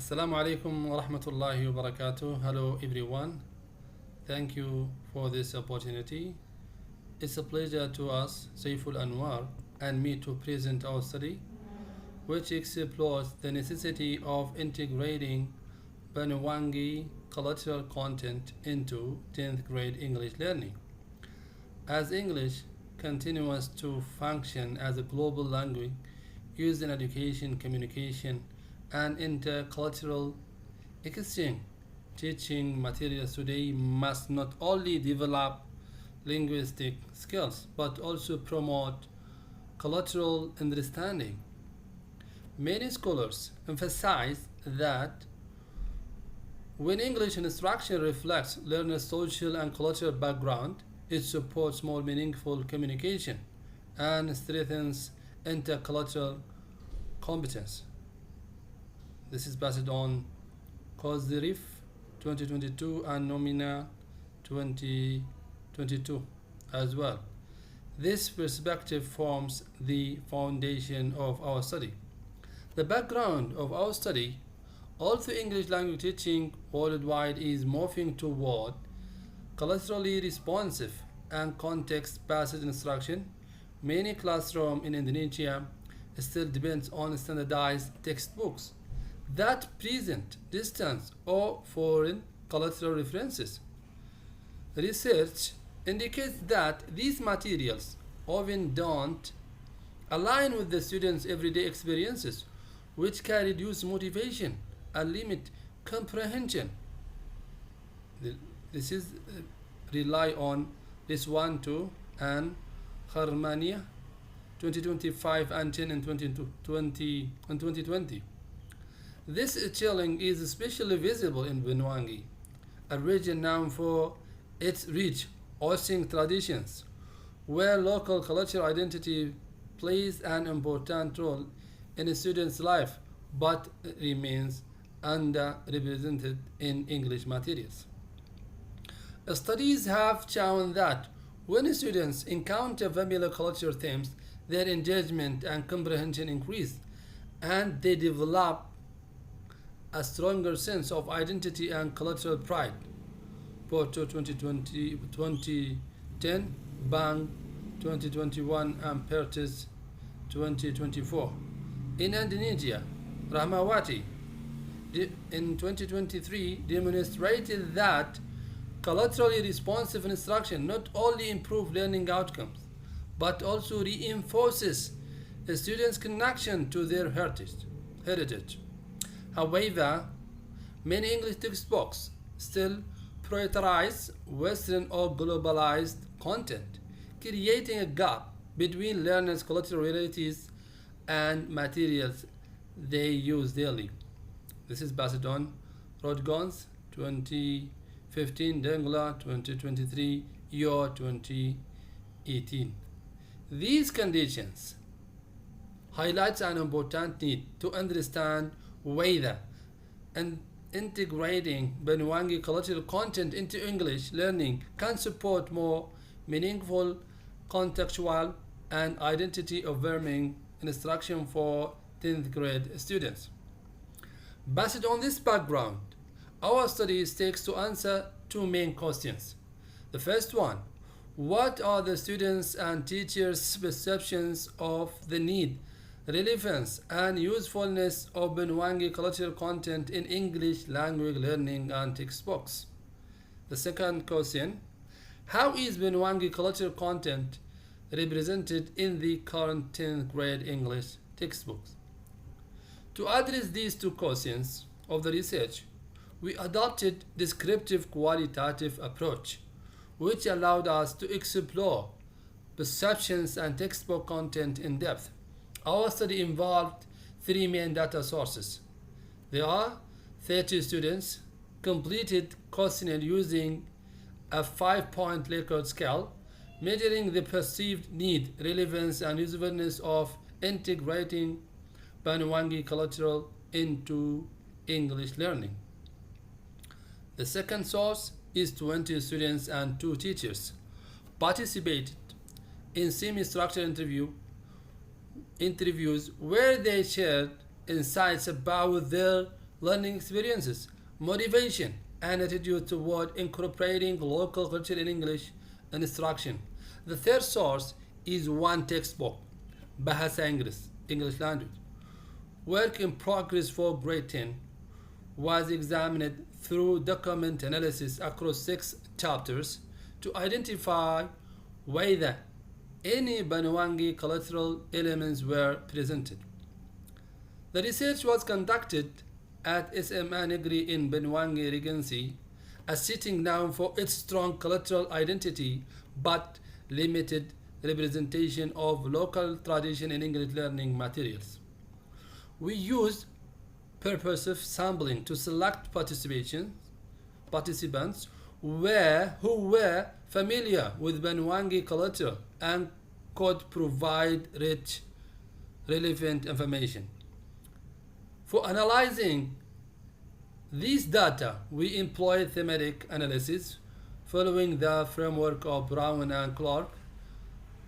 Assalamu alaikum wa rahmatullahi wa barakatuh. Hello everyone. Thank you for this opportunity. It's a pleasure to us, Saiful Anwar, and me to present our study, which explores the necessity of integrating Banwangi cultural content into 10th grade English learning. As English continues to function as a global language used in education, communication, and intercultural exchange, teaching materials today must not only develop linguistic skills but also promote cultural understanding. Many scholars emphasize that when English instruction reflects learners' social and cultural background, it supports more meaningful communication and strengthens intercultural competence. This is based on Kozdirif 2022 and Nomina 2022 as well. This perspective forms the foundation of our study. The background of our study, although English language teaching worldwide is moving toward culturally responsive and context-based instruction, many classrooms in Indonesia still depends on standardized textbooks that present distant or foreign cultural references. Research indicates that these materials often don't align with the students' everyday experiences, which can reduce motivation and limit comprehension. This is rely on this one too and Harmania 2025 and 10 and 2020. This chilling is especially visible in Benwangi, a region known for its rich hosting traditions, where local cultural identity plays an important role in a student's life but remains underrepresented in English materials. Studies have shown that when students encounter familiar cultural themes, their engagement and comprehension increase, and they develop a stronger sense of identity and cultural pride. Porto 2020, 2010, Bang 2021, and Pertis 2024. In Indonesia, Rahmawati in 2023 demonstrated that culturally responsive instruction not only improves learning outcomes but also reinforces a student's connection to their heritage. However, many English textbooks still prioritize Western or globalized content, creating a gap between learners' cultural realities and materials they use daily. This is based on Rodgons 2015, Dengla 2023, Yo 2018. These conditions highlights an important need to understand whether and integrating Benwangi cultural content into English learning can support more meaningful contextual and identity affirming instruction for 10th grade students. Based on this background, our study seeks to answer two main questions. The first one, what are the students' and teachers' perceptions of the need, relevance, and usefulness of Benwangi cultural content in English language learning and textbooks? The second question, how is Benwangi cultural content represented in the current 10th grade English textbooks? To address these two questions of the research, we adopted descriptive qualitative approach, which allowed us to explore perceptions and textbook content in depth. Our study involved three main data sources. There are 30 students completed questionnaire using a 5-point Likert scale, measuring the perceived need, relevance, and usefulness of integrating Benwangi cultural into English learning. The second source is 20 students and 2 teachers participated in semi-structured interviews where they shared insights about their learning experiences, motivation, and attitude toward incorporating local culture in English instruction. The third source is one textbook, Bahasa Inggris, English language. Work in progress for grade 10 was examined through document analysis across 6 chapters to identify whether any Banwangi cultural elements were presented. The research was conducted at SMA Negri in Benwangi Regency, a sitting down for its strong cultural identity but limited representation of local tradition in English learning materials. We used purposive sampling to select participants who were familiar with Benwangi culture and could provide rich, relevant information. For analyzing these data, we employ thematic analysis following the framework of Brown and Clark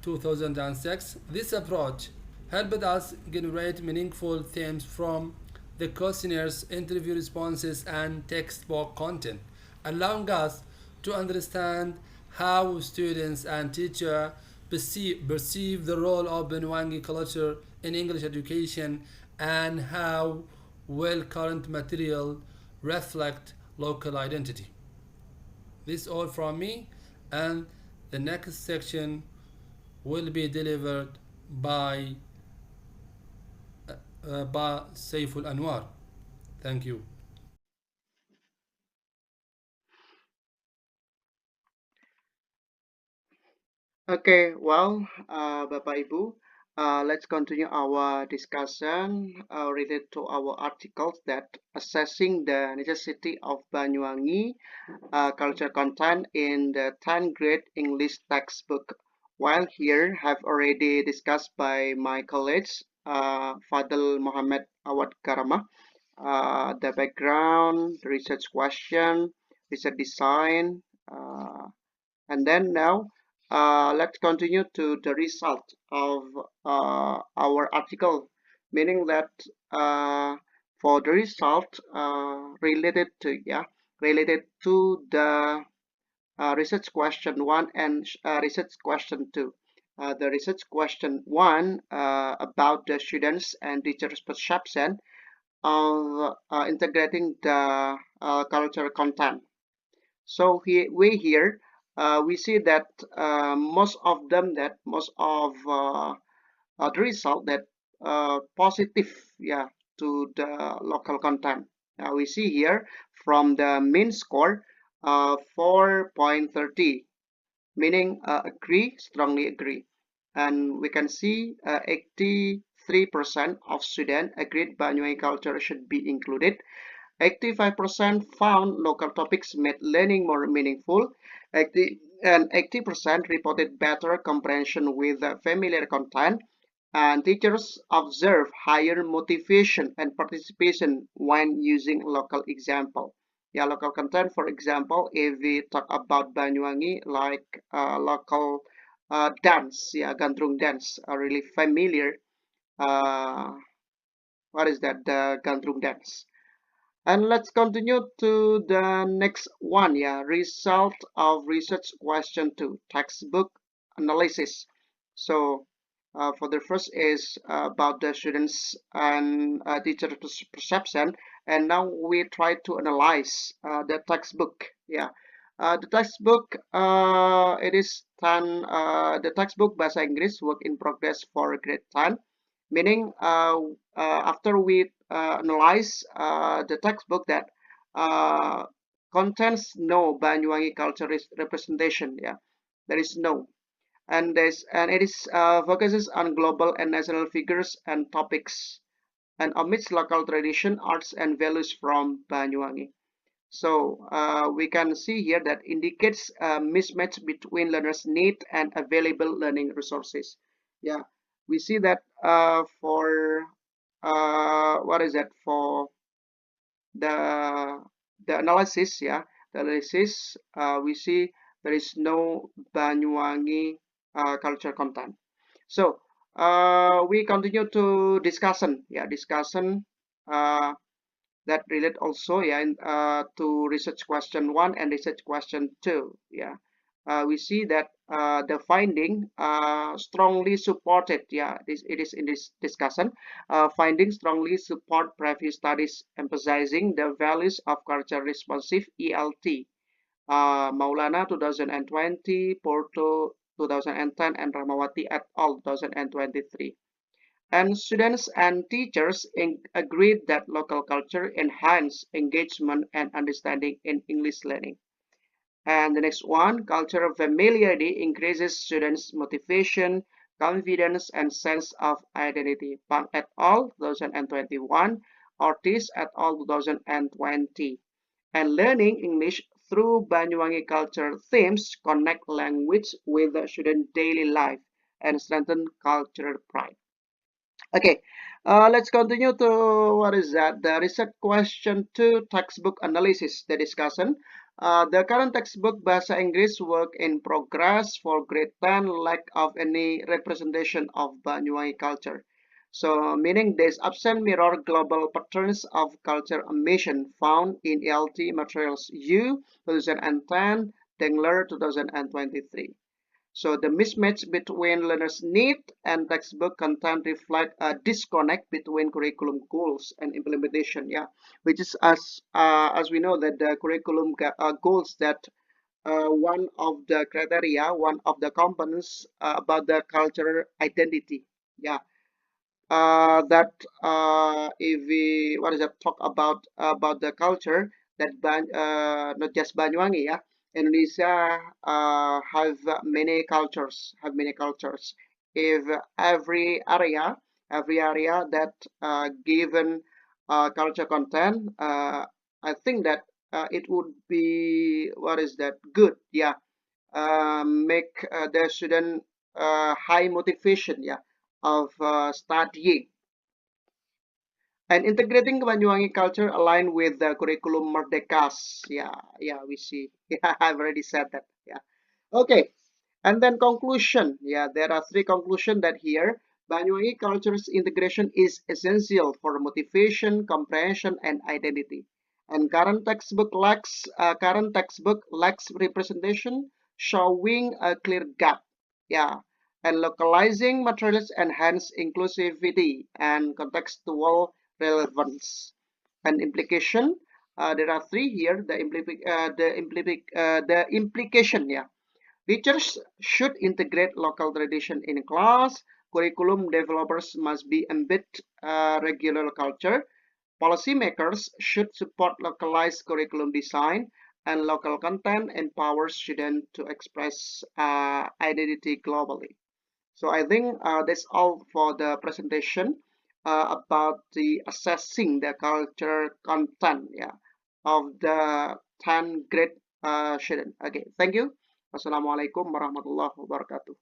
2006. This approach helped us generate meaningful themes from the questionnaires, interview responses, and textbook content, allowing us to understand how students and teachers perceive the role of Benwangi culture in English education and how well current material reflect local identity. This is all from me, and the next section will be delivered by Saiful Anwar. Thank you. Okay, well, Bapak Ibu, let's continue our discussion related to our articles that assessing the necessity of Banyuwangi culture content in the 10th grade English textbook. While here have already discussed by my colleagues, Fadl Muhammad Awad Karama, the background, the research question, research design, and then now let's continue to the result of our article, meaning that for the result related to the research question one and research question two. The research question one about the students and teachers' perception of integrating the cultural content. So here we see that most of the result that positive, yeah, to the local content. We see here from the mean score 4.30, meaning agree, strongly agree, and we can see 83% of students agreed Banyuwangi culture should be included. 85% found local topics made learning more meaningful, 80% reported better comprehension with familiar content, and teachers observe higher motivation and participation when using local example. Yeah, local content, for example, if we talk about Banyuwangi, like local dance, yeah, gandrung dance, are really familiar. Uh, what is that? The gandrung dance. And let's continue to the next one. Yeah, result of research question two, textbook analysis. So for the first is about the students and teacher perception, and now we try to analyze the textbook. Yeah, the textbook it is 10. The textbook Bahasa Inggris work in progress for grade 10, meaning after we analyze the textbook that uh, contains no Banyuwangi culture representation. Yeah, there is no, and it is focuses on global and national figures and topics, and omits local tradition, arts, and values from Banyuwangi. So we can see here that indicates a mismatch between learners' need and available learning resources. Yeah, we see that for what is that for the analysis? Yeah, the analysis we see there is no Banyuwangi culture content. So we continue to discussion. Yeah, discussion. Uh, that relate also, yeah, to research question 1 and research question 2. Yeah, we see that the finding strongly supported, yeah, it is in this discussion. Findings strongly support previous studies emphasizing the values of culture responsive ELT. Maulana 2020, Porto 2010, and Ramawati et al. 2023. And students and teachers agreed that local culture enhance engagement and understanding in English learning. And the next one, cultural familiarity increases students' motivation, confidence, and sense of identity. Pang et al. 2021, Ortiz et al. 2020. And learning English through Banyuwangi culture themes connect language with the student daily life and strengthen cultural pride. Okay, let's continue to what is that? The research question 2, textbook analysis, the discussion. The current textbook Bahasa Inggris work in progress for grade 10 lack of any representation of Banyuwangi culture. So, meaning there's absent mirror global patterns of culture emission found in ELT materials U 2010, Dengler 2023. So the mismatch between learners' need and textbook content reflect a disconnect between curriculum goals and implementation. Yeah, which is as we know that the curriculum goals that one of the criteria, one of the components about the cultural identity. Yeah, that if we what is that talk about the culture that not just Banyuwangi, yeah, Indonesia have many cultures. If every area that given culture content, I think that it would be what is that good, yeah, make the student high motivation, yeah, of studying and integrating Banyuwangi culture aligned with the curriculum Merdekas. Yeah, yeah, we see. Yeah, I've already said that. Yeah. Okay. And then conclusion. Yeah, there are three conclusion that here. Banyuwangi culture's integration is essential for motivation, comprehension, and identity. And current textbook lacks representation, showing a clear gap. Yeah, and localizing materials enhance inclusivity and contextual relevance. And implication, there are three here. The implication, yeah. Teachers should integrate local tradition in class. Curriculum developers must be embed regular culture. Policymakers should support localized curriculum design, and local content empowers students to express identity globally. So I think that's all for the presentation about the assessing the culture content, yeah, of the 10 grade student. Okay, thank you. Wassalamualaikum warahmatullahi wabarakatuh.